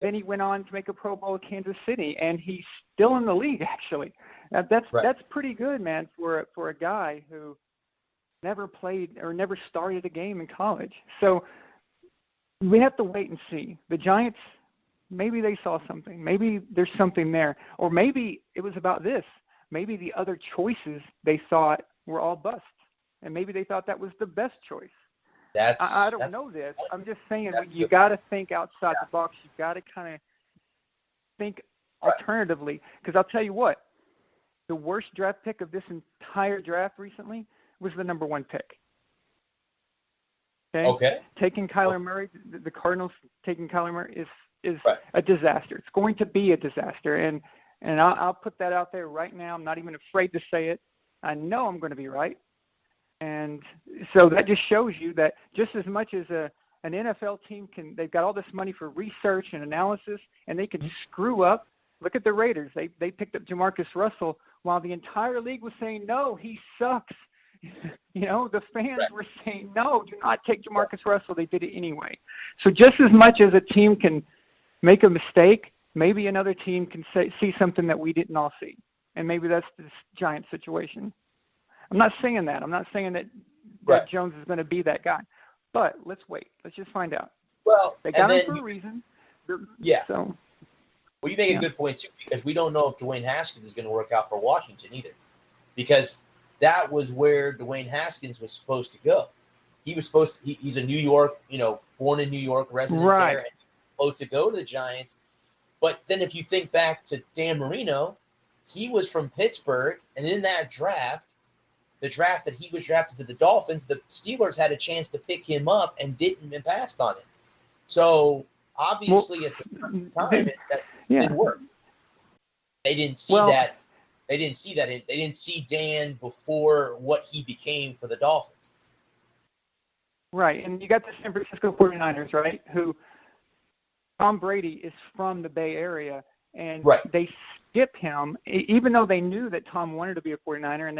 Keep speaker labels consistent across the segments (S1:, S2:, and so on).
S1: Then he went on to make a Pro Bowl at Kansas City, and he's still in the league, actually. Now, that's pretty good, man, for a guy who never played or never started a game in college. So we have to wait and see. The Giants, maybe they saw something. Maybe there's something there. Or maybe it was about this. Maybe the other choices they thought were all busts, and maybe they thought that was the best choice. I don't know this. I'm just saying you got to think outside the box. You got to kind of think alternatively. Because I'll tell you what, the worst draft pick of this entire draft recently was the number 1 pick. Okay. Taking Kyler Murray, the Cardinals taking Kyler Murray is a disaster. It's going to be a disaster, and I'll put that out there right now. I'm not even afraid to say it. I know I'm going to be right. And so that just shows you that just as much as an NFL team they've got all this money for research and analysis, and they can screw up. Look at the Raiders. They picked up Jamarcus Russell while the entire league was saying, no, he sucks. The fans were saying, no, do not take Jamarcus Russell. They did it anyway. So just as much as a team can make a mistake, maybe another team can see something that we didn't all see. And maybe that's this Giant situation. I'm not saying that. I'm not saying that Jones is going to be that guy. But let's wait. Let's just find out.
S2: Well,
S1: they got him for a reason. So,
S2: well, you make a good point, too, because we don't know if Dwayne Haskins is going to work out for Washington either. Because that was where Dwayne Haskins was supposed to go. He was supposed to – he's a New York, born in New York, resident there, and he's supposed to go to the Giants. But then if you think back to Dan Marino, he was from Pittsburgh, and in that draft, the draft that he was drafted to the Dolphins, the Steelers had a chance to pick him up and passed on it. So obviously at the time, that didn't work. They didn't see that. They didn't see that. They didn't see Dan before what he became for the Dolphins.
S1: Right, and you got the San Francisco 49ers, right, who Tom Brady is from the Bay Area, and they skip him, even though they knew that Tom wanted to be a 49er, and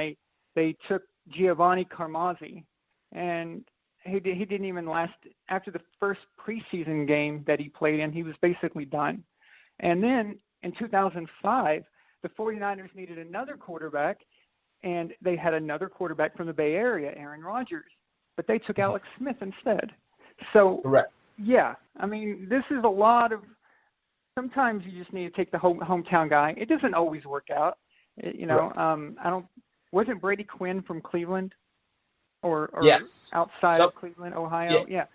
S1: they took Giovanni Carmazzi, and he didn't even last. After the first preseason game that he played in, he was basically done. And then in 2005, the 49ers needed another quarterback, and they had another quarterback from the Bay Area, Aaron Rodgers, but they took Alex Smith instead. So, yeah, I mean, this is a lot of – sometimes you just need to take the hometown guy. It doesn't always work out. Wasn't Brady Quinn from Cleveland or outside of Cleveland, Ohio? Yeah.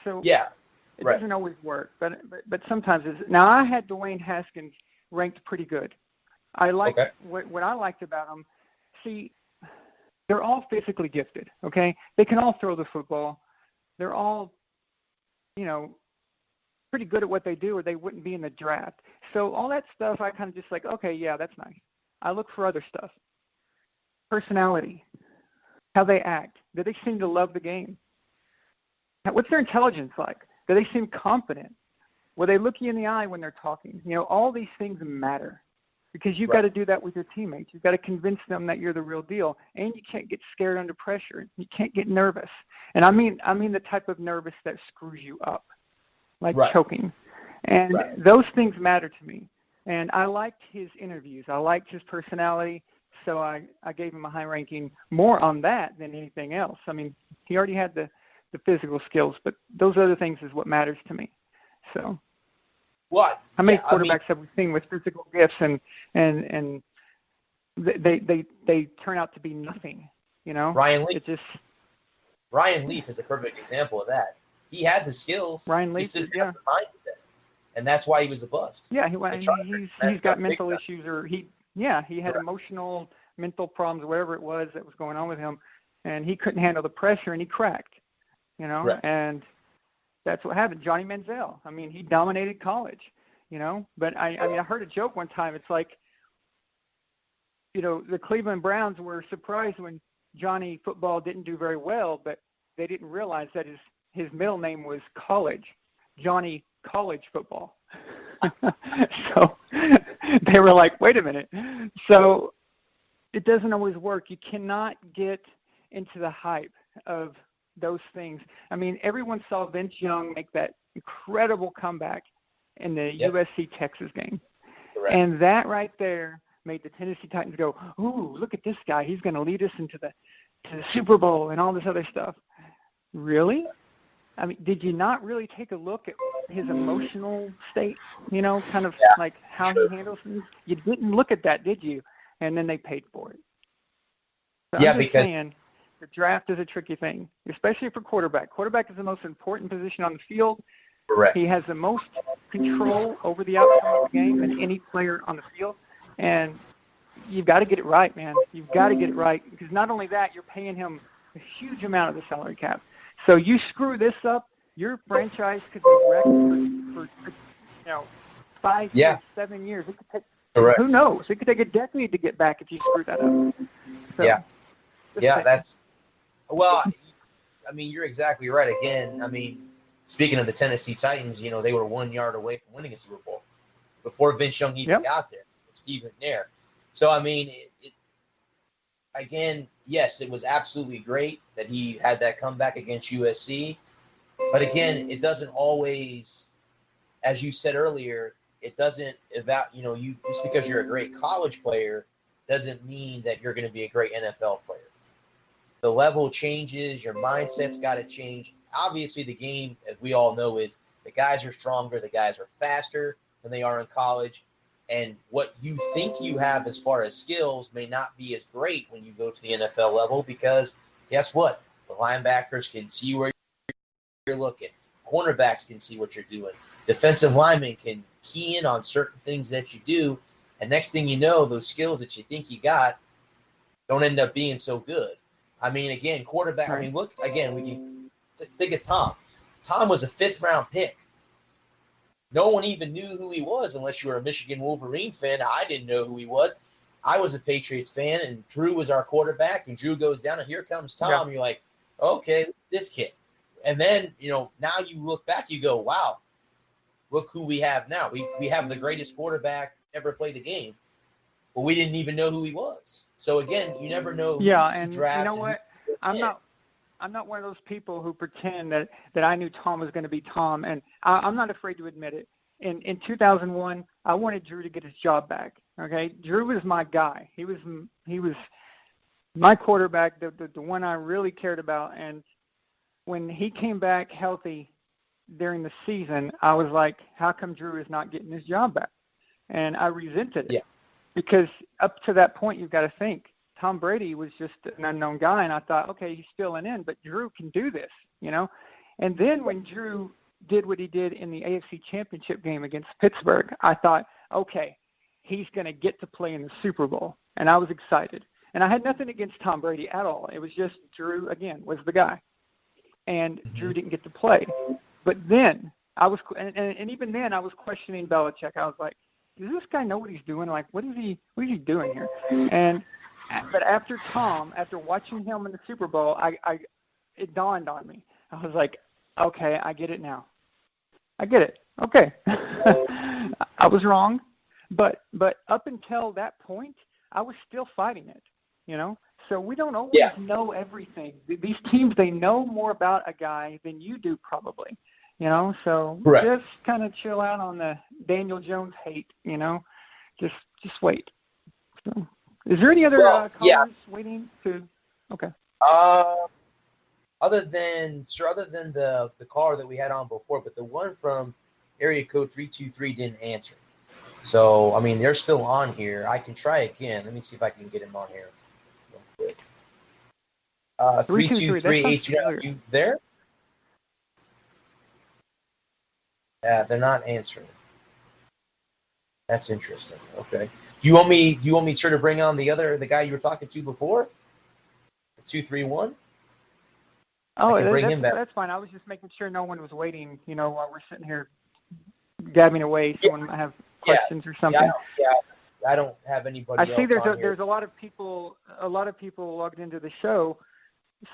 S1: So it doesn't always work, but sometimes it's – now, I had Dwayne Haskins ranked pretty good. I like what I liked about him. See, they're all physically gifted, okay? They can all throw the football. They're all, pretty good at what they do, or they wouldn't be in the draft. So all that stuff, I kind of just like, okay, yeah, that's nice. I look for other stuff. Personality, how they act. Do they seem to love the game? What's their intelligence like? Do they seem confident? Will they look you in the eye when they're talking? All these things matter because you've got to do that with your teammates. You've got to convince them that you're the real deal, and you can't get scared under pressure. You can't get nervous. And I mean the type of nervous that screws you up, like choking. And those things matter to me. And I liked his interviews. I liked his personality. So I gave him a high ranking more on that than anything else. I mean, he already had the physical skills, but those other things is what matters to me. So how many quarterbacks have we seen with physical gifts and they turn out to be nothing,
S2: Ryan Leaf.
S1: Ryan
S2: Leaf is a perfect example of that. He had the skills.
S1: Ryan Leaf,
S2: the mindset, and that's why he was a bust.
S1: Yeah, he's got mental issues, or he had emotional, mental problems, whatever it was that was going on with him, and he couldn't handle the pressure, and he cracked, and that's what happened. Johnny Manziel, I mean, he dominated college, but I heard a joke one time. It's like, the Cleveland Browns were surprised when Johnny football didn't do very well, but they didn't realize that his middle name was College, Johnny College Football. So they were like, wait a minute. So it doesn't always work. You cannot get into the hype of those things. I mean, everyone saw Vince Young make that incredible comeback in the
S2: Yep.
S1: USC-Texas game.
S2: Correct.
S1: And that right there made the Tennessee Titans go, ooh, look at this guy. He's going to lead us to the Super Bowl and all this other stuff. Really? I mean, did you not really take a look at his emotional state, kind of like how he handles things? You didn't look at that, did you? And then they paid for it. So I'm just saying, the draft is a tricky thing, especially for quarterback. Quarterback is the most important position on the field.
S2: Correct.
S1: He has the most control over the outcome of the game than any player on the field. And you've got to get it right, man. You've got to get it right, because not only that, you're paying him a huge amount of the salary cap. So you screw this up, your franchise could be wrecked for 5, 6, 7 years. It could take, who knows? It could take a decade to get back if you screw that up. So,
S2: that's – well, I mean, you're exactly right. Again, I mean, speaking of the Tennessee Titans, they were 1 yard away from winning a Super Bowl before Vince Young even got there. Steve McNair. So, I mean, again, yes, it was absolutely great that he had that comeback against USC. But again, it doesn't always, as you said earlier, it doesn't you just because you're a great college player doesn't mean that you're going to be a great NFL player. The level changes, your mindset's got to change. Obviously, the game, as we all know, is the guys are stronger, the guys are faster than they are in college. And what you think you have as far as skills may not be as great when you go to the NFL level, because guess what? The linebackers can see where you're looking. Cornerbacks can see what you're doing. Defensive linemen can key in on certain things that you do. And next thing you know, those skills that you think you got don't end up being so good. I mean, again, quarterback. Right. I mean, look, again, we can think of Tom. Tom was a 5th-round pick. No one even knew who he was unless you were a Michigan Wolverine fan. I didn't know who he was. I was a Patriots fan, and Drew was our quarterback, and Drew goes down, and here comes Tom. Yeah. You're like, okay, this kid. And then, now you look back, you go, wow, look who we have now. We have the greatest quarterback ever played the game, but we didn't even know who he was. So, again, you never know who
S1: and
S2: draft.
S1: You know what? I'm not one of those people who pretend that I knew Tom was going to be Tom, and I'm not afraid to admit it. In 2001, I wanted Drew to get his job back. Okay, Drew was my guy. He was my quarterback, the one I really cared about. And when he came back healthy during the season, I was like, how come Drew is not getting his job back? And I resented it because up to that point, you've got to think. Tom Brady was just an unknown guy, and I thought, okay, he's filling in, but Drew can do this, And then when Drew did what he did in the AFC Championship game against Pittsburgh, I thought, okay, he's going to get to play in the Super Bowl, and I was excited. And I had nothing against Tom Brady at all. It was just Drew, again, was the guy. And Drew didn't get to play. But then I was and even then I was questioning Belichick. I was like, does this guy know what he's doing? Like, what is he doing here? But after watching him in the Super Bowl, it dawned on me. I was like, okay, I get it now. I get it. Okay. I was wrong. But up until that point, I was still fighting it, So we don't always know everything. These teams, they know more about a guy than you do probably, So just kind of chill out on the Daniel Jones hate, Just wait. So. Is there any other callers waiting to? Okay.
S2: Other than the caller that we had on before, but the one from area code 323 didn't answer. So I mean, they're still on here. I can try again. Let me see if I can get him on here real quick. 323-829. You there? Yeah, they're not answering. That's interesting. Okay. Do you want me sure to bring on the guy you were talking to before? 231?
S1: Oh, that's fine. I was just making sure no one was waiting, while we're sitting here gabbing away. Someone might have questions or something.
S2: I don't have anybody else.
S1: I see there's a lot of people logged into the show,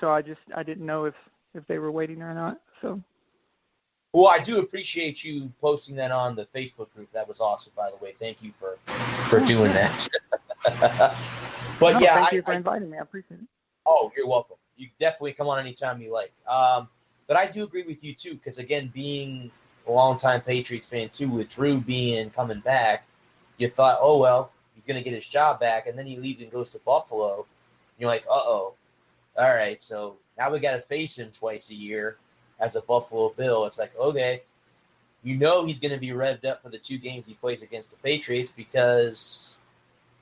S1: so I didn't know if they were waiting or not. So.
S2: Well, I do appreciate you posting that on the Facebook group. That was awesome, by the way. Thank you for doing that. But
S1: thank you for inviting me. I appreciate it.
S2: Oh, you're welcome. You definitely come on anytime you like. But I do agree with you too, because again, being a longtime Patriots fan too, with Drew coming back, you thought, oh, well, he's going to get his job back, and then he leaves and goes to Buffalo. And you're like, uh-oh. All right, so now we got to face him twice a year as a Buffalo Bill. It's like, okay, you know he's going to be revved up for the 2 games he plays against the Patriots because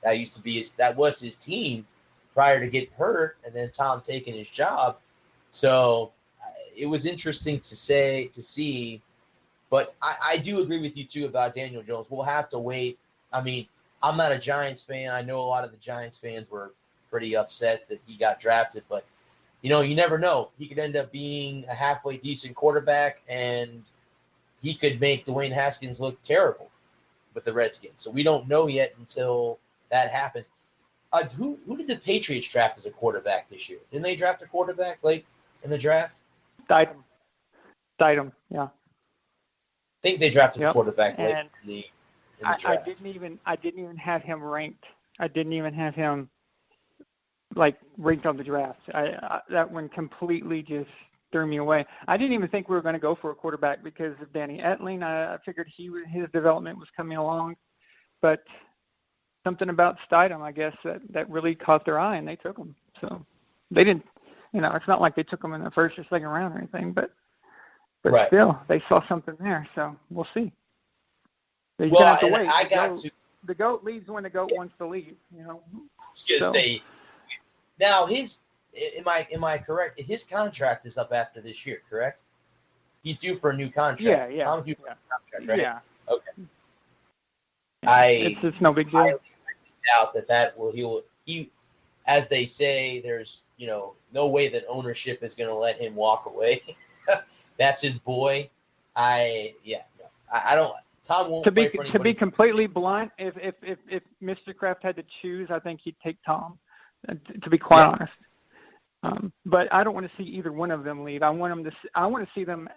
S2: that was his team prior to getting hurt, and then Tom taking his job. So it was interesting to see, but I do agree with you too about Daniel Jones. We'll have to wait. I mean, I'm not a Giants fan. I know a lot of the Giants fans were pretty upset that he got drafted, but you never know. He could end up being a halfway decent quarterback, and he could make Dwayne Haskins look terrible with the Redskins. So we don't know yet until that happens. Who did the Patriots draft as a quarterback this year? Didn't they draft a quarterback late in the draft?
S1: Stidham, yeah.
S2: I think they drafted a quarterback late in the draft.
S1: I didn't even have him ranked. I didn't even have him ranked on the draft. That one completely just threw me away. I didn't even think we were going to go for a quarterback because of Danny Etling. I figured his development was coming along, but something about Stidham, I guess, that really caught their eye, and they took him. So they didn't, it's not like they took him in the first or second round or anything, but
S2: right.
S1: Still, they saw something there. So we'll see. They're
S2: well,
S1: going to have to wait. The GOAT leaves when the GOAT wants to leave.
S2: I was going to say. Now, am I correct? His contract is up after this year, correct? He's due for a new contract.
S1: Yeah.
S2: Tom's due for a contract, right?
S1: Yeah.
S2: Okay.
S1: It's no big deal.
S2: I doubt he, as they say, there's no way that ownership is going to let him walk away. That's his boy. I don't. Tom won't play for anybody.
S1: To be completely blunt, if Mr. Kraft had to choose, I think he'd take Tom. To be quite honest, but I don't want to see either one of them leave. I want to see them,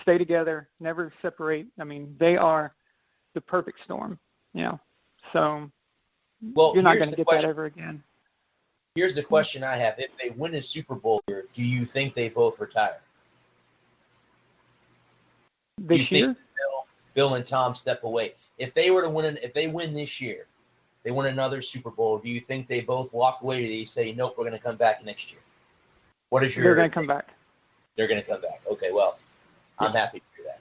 S1: stay together, never separate. I mean, they are the perfect storm, So you're not going to get that ever again.
S2: Here's the question I have: if they win a Super Bowl, do you think they both retire?
S1: This year?
S2: Bill and Tom step away. If they were to win, if they win this year, they win another Super Bowl. Do you think they both walk away, or do they say, nope, we're going to come back next year? What is your?
S1: They're going to come back.
S2: They're going to come back. Okay, well, I'm happy to hear that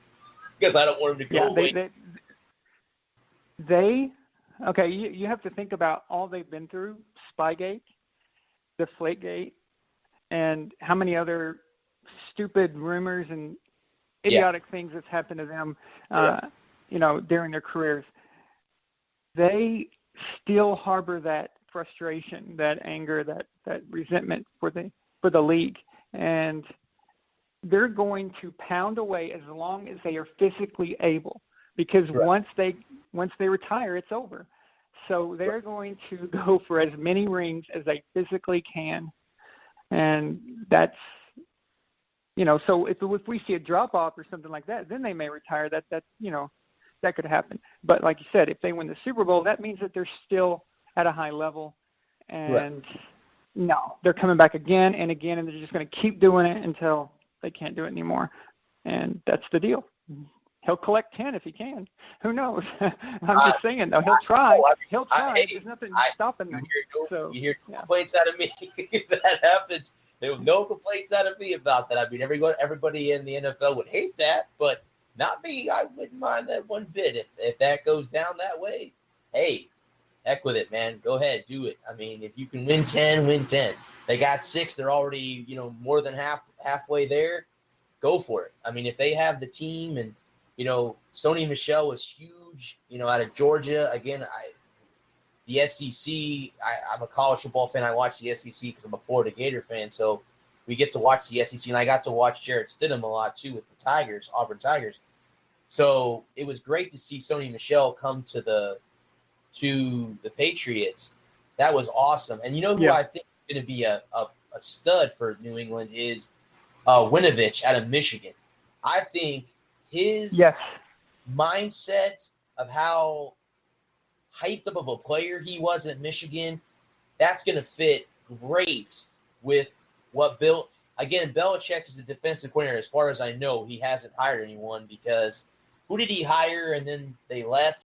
S2: because I don't want them to go away.
S1: You have to think about all they've been through: Spygate, Deflategate, and how many other stupid rumors and idiotic things that's happened to them, during their careers. They still harbor that frustration, that anger, that resentment for the league, and they're going to pound away as long as they are physically able, because once they retire, it's over. So they're going to go for as many rings as they physically can, and that's So if we see a drop off or something like that, then they may retire. That could happen. But like you said, if they win the Super Bowl, that means that they're still at a high level, and no, they're coming back again and again, and they're just going to keep doing it until they can't do it anymore. And that's the deal. He'll collect 10 if he can. Who knows? I'm just saying, though. He'll try. There's nothing stopping them.
S2: You hear complaints out of me if that happens. There were no complaints out of me about that. I mean, everybody in the NFL would hate that, but not me. I wouldn't mind that one bit. If that goes down that way, hey, heck with it, man. Go ahead, do it. I mean, if you can win 10, win 10. They got 6. They're already, more than halfway there. Go for it. I mean, if they have the team and, Sony Michel was huge, out of Georgia. Again, the SEC, I'm a college football fan. I watch the SEC because I'm a Florida Gator fan. So we get to watch the SEC, and I got to watch Jarrett Stidham a lot too with the Tigers, Auburn Tigers. So it was great to see Sony Michel come to the Patriots. That was awesome. And who I think is going to be a stud for New England is Winovich out of Michigan. I think his mindset of how hyped up of a player he was at Michigan, that's going to fit great with what Bill – again, Belichick is the defensive coordinator. As far as I know, he hasn't hired anyone because who did he hire and then they left?